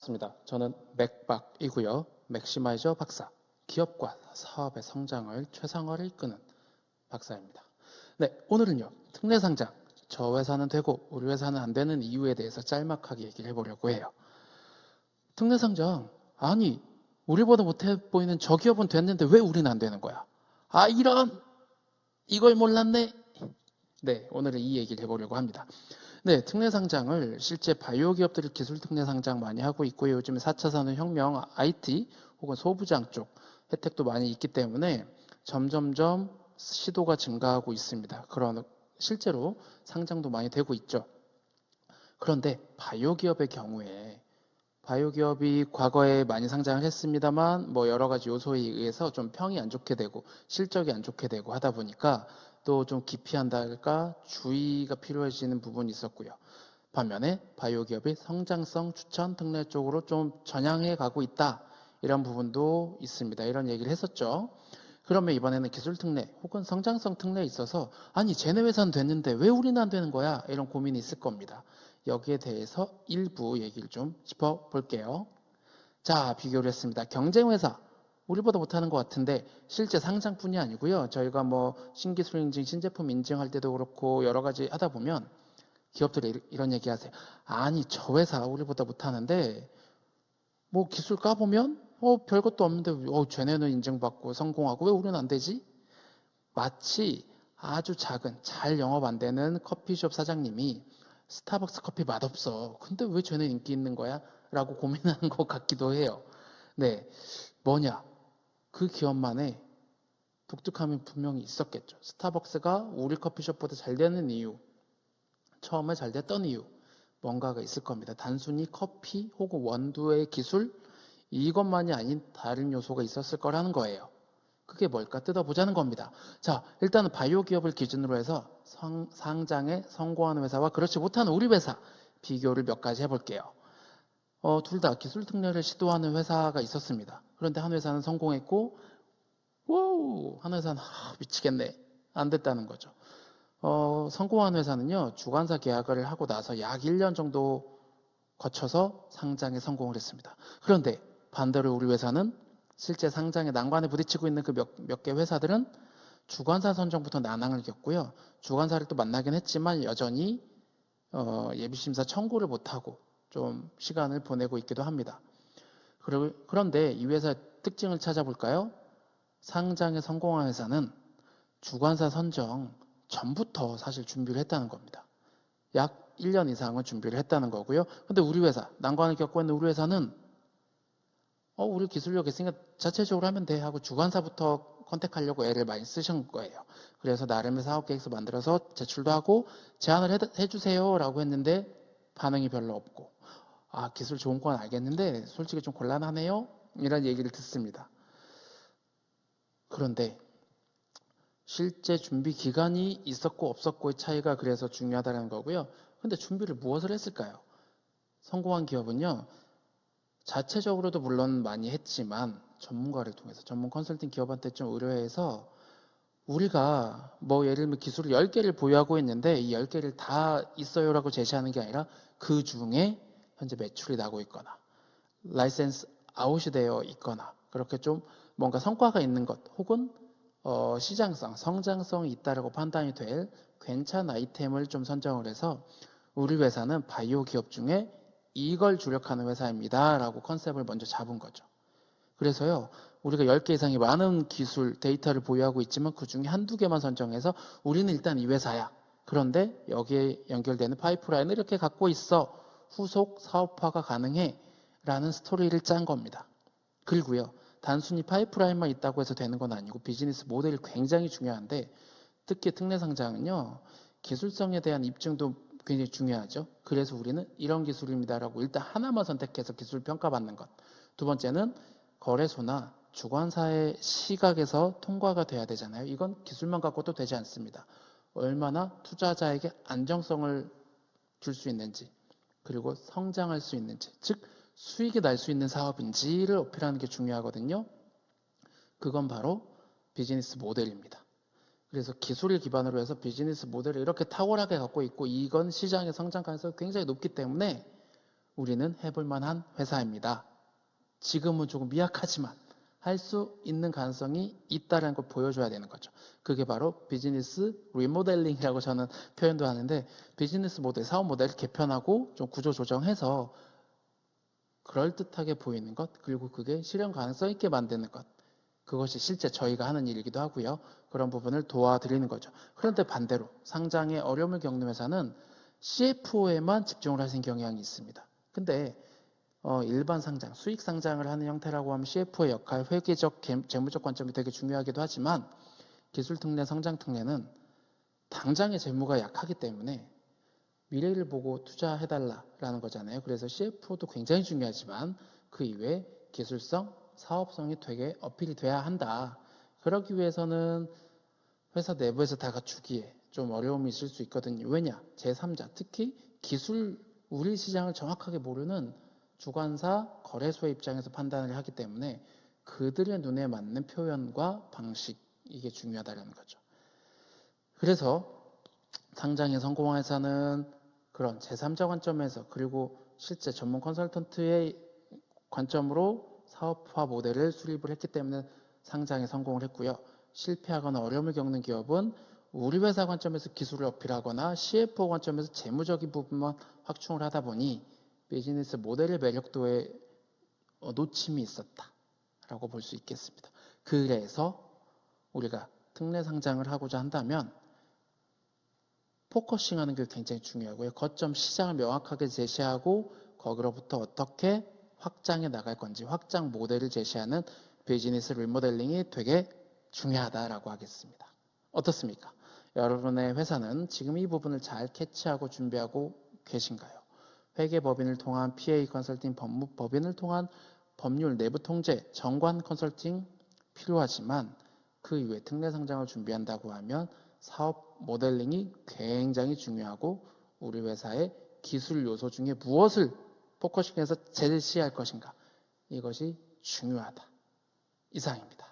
반갑습니다. 저는 맥박이고요. 맥시마이저 박사, 기업과 사업의 성장을 최상화를 이끄는 박사입니다. 네, 오늘은요, 특례상장, 저 회사는 되고 우리 회사는 안 되는 이유에 대해서 짤막하게 얘기를 해보려고 해요. 특례상장, 아니, 우리보다 못해 보이는 저 기업은 됐는데 왜 우리는 안 되는 거야? 아, 이걸 몰랐네? 네, 오늘은 이 얘기를 해보려고 합니다. 네, 특례상장을 실제 바이오 기업들이 기술 특례상장 많이 하고 있고요. 요즘에 4차 산업혁명, IT 혹은 소부장 쪽 혜택도 많이 있기 때문에 점점점 시도가 증가하고 있습니다. 그런 실제로 상장도 많이 되고 있죠. 그런데 바이오 기업의 경우에 바이오 기업이 과거에 많이 상장을 했습니다만 뭐 여러 가지 요소에 의해서 좀 평이 안 좋게 되고 실적이 안 좋게 되고 하다 보니까 또 좀 기피한다 할까 주의가 필요해지는 부분이 있었고요. 반면에 바이오 기업이 성장성 추천 특례 쪽으로 좀 전향해 가고 있다. 이런 부분도 있습니다. 이런 얘기를 했었죠. 그러면 이번에는 기술 특례 혹은 성장성 특례에 있어서 아니 쟤네 회사는 됐는데 왜 우리는 안 되는 거야? 이런 고민이 있을 겁니다. 여기에 대해서 일부 얘기를 좀 짚어볼게요. 자, 비교를 했습니다. 경쟁회사 우리보다 못하는 것 같은데 실제 상장뿐이 아니고요. 저희가 뭐 신기술 인증, 신제품 인증할 때도 그렇고 여러 가지 하다 보면 기업들이 이런 얘기 하세요. 아니 저 회사 우리보다 못하는데 뭐 기술 까보면 별것도 없는데 쟤네는 인증받고 성공하고 왜 우리는 안 되지? 마치 아주 작은 잘 영업 안 되는 커피숍 사장님이 스타벅스 커피 맛없어. 근데 왜 쟤네 인기 있는 거야? 라고 고민하는 것 같기도 해요. 네, 뭐냐? 그 기업만의 독특함이 분명히 있었겠죠. 스타벅스가 우리 커피숍보다 잘 되는 이유, 처음에 잘 됐던 이유, 뭔가가 있을 겁니다. 단순히 커피 혹은 원두의 기술, 이것만이 아닌 다른 요소가 있었을 거라는 거예요. 그게 뭘까 뜯어보자는 겁니다. 자, 일단은 바이오 기업을 기준으로 해서 상장에 성공하는 회사와 그렇지 못하는 우리 회사 비교를 몇 가지 해볼게요. 둘 다 기술 특례를 시도하는 회사가 있었습니다. 그런데 한 회사는 성공했고, 한 회사는 미치겠네. 안 됐다는 거죠. 성공한 회사는요, 주관사 계약을 하고 나서 약 1년 정도 거쳐서 상장에 성공을 했습니다. 그런데 반대로 우리 회사는 실제 상장에 난관에 부딪히고 있는 그 몇 개 회사들은 주관사 선정부터 난항을 겪고요. 주관사를 또 만나긴 했지만 여전히 예비심사 청구를 못하고 좀 시간을 보내고 있기도 합니다. 그런데 이 회사의 특징을 찾아볼까요? 상장에 성공한 회사는 주관사 선정 전부터 사실 준비를 했다는 겁니다. 약 1년 이상은 준비를 했다는 거고요. 근데 우리 회사, 난관을 겪고 있는 우리 회사는 우리 기술력 있으니까 자체적으로 하면 돼 하고 주관사부터 컨택하려고 애를 많이 쓰신 거예요. 그래서 나름의 사업계획서 만들어서 제출도 하고 제안을 해주세요 라고 했는데 반응이 별로 없고 기술 좋은 건 알겠는데 솔직히 좀 곤란하네요 이런 얘기를 듣습니다. 그런데 실제 준비 기간이 있었고 없었고의 차이가 그래서 중요하다는 거고요. 근데 준비를 무엇을 했을까요? 성공한 기업은요. 자체적으로도 물론 많이 했지만 전문가를 통해서 전문 컨설팅 기업한테 좀 의뢰해서 우리가 뭐 예를 들면 기술을 10개를 보유하고 있는데 이 10개를 다 있어요라고 제시하는 게 아니라 그 중에 현재 매출이 나고 있거나 라이센스 아웃이 되어 있거나 그렇게 좀 뭔가 성과가 있는 것 혹은 시장성, 성장성이 있다라고 판단이 될 괜찮은 아이템을 좀 선정을 해서 우리 회사는 바이오 기업 중에 이걸 주력하는 회사입니다 라고 컨셉을 먼저 잡은 거죠. 그래서요 우리가 10개 이상의 많은 기술, 데이터를 보유하고 있지만 그 중에 한두 개만 선정해서 우리는 일단 이 회사야. 그런데 여기에 연결되는 파이프라인을 이렇게 갖고 있어. 후속 사업화가 가능해 라는 스토리를 짠 겁니다. 그리고요 단순히 파이프라인만 있다고 해서 되는 건 아니고 비즈니스 모델이 굉장히 중요한데 특히 특례상장은요 기술성에 대한 입증도 굉장히 중요하죠. 그래서 우리는 이런 기술입니다라고 일단 하나만 선택해서 기술 평가받는 것. 두 번째는 거래소나 주관사의 시각에서 통과가 돼야 되잖아요. 이건 기술만 갖고도 되지 않습니다. 얼마나 투자자에게 안정성을 줄 수 있는지 그리고 성장할 수 있는지 즉 수익이 날 수 있는 사업인지를 어필하는 게 중요하거든요. 그건 바로 비즈니스 모델입니다. 그래서 기술을 기반으로 해서 비즈니스 모델을 이렇게 탁월하게 갖고 있고 이건 시장의 성장 가능성이 굉장히 높기 때문에 우리는 해볼 만한 회사입니다. 지금은 조금 미약하지만 할 수 있는 가능성이 있다는 걸 보여줘야 되는 거죠. 그게 바로 비즈니스 리모델링이라고 저는 표현도 하는데, 비즈니스 모델, 사업 모델을 개편하고 좀 구조 조정해서 그럴듯하게 보이는 것, 그리고 그게 실현 가능성 있게 만드는 것, 그것이 실제 저희가 하는 일이기도 하고요. 그런 부분을 도와드리는 거죠. 그런데 반대로 상장에 어려움을 겪는 회사는 CFO에만 집중을 하시는 경향이 있습니다. 근데 일반 상장, 수익 상장을 하는 형태라고 하면 CFO의 역할, 회계적, 재무적 관점이 되게 중요하기도 하지만 기술 특례, 성장 특례는 당장의 재무가 약하기 때문에 미래를 보고 투자해달라라는 거잖아요. 그래서 CFO도 굉장히 중요하지만 그 이외에 기술성, 사업성이 되게 어필이 돼야 한다. 그러기 위해서는 회사 내부에서 다 갖추기에 좀 어려움이 있을 수 있거든요. 왜냐? 제3자, 특히 기술, 우리 시장을 정확하게 모르는 주관사, 거래소의 입장에서 판단을 하기 때문에 그들의 눈에 맞는 표현과 방식, 이게 중요하다는 거죠. 그래서 상장에 성공한 회사는 그런 제3자 관점에서, 그리고 실제 전문 컨설턴트의 관점으로 사업화 모델을 수립을 했기 때문에 상장에 성공을 했고요. 실패하거나 어려움을 겪는 기업은 우리 회사 관점에서 기술을 어필하거나 CFO 관점에서 재무적인 부분만 확충을 하다 보니 비즈니스 모델의 매력도에 놓침이 있었다라고 볼 수 있겠습니다. 그래서 우리가 특례 상장을 하고자 한다면 포커싱하는 게 굉장히 중요하고요. 거점 시장을 명확하게 제시하고 거기로부터 어떻게 확장해 나갈 건지 확장 모델을 제시하는 비즈니스 리모델링이 되게 중요하다라고 하겠습니다. 어떻습니까? 여러분의 회사는 지금 이 부분을 잘 캐치하고 준비하고 계신가요? 회계법인을 통한 PA 컨설팅, 법무법인을 통한 법률 내부 통제, 정관 컨설팅 필요하지만 그 이외에 특례 상장을 준비한다고 하면 사업 모델링이 굉장히 중요하고 우리 회사의 기술 요소 중에 무엇을 포커싱해서 제시할 것인가, 이것이 중요하다. 이상입니다.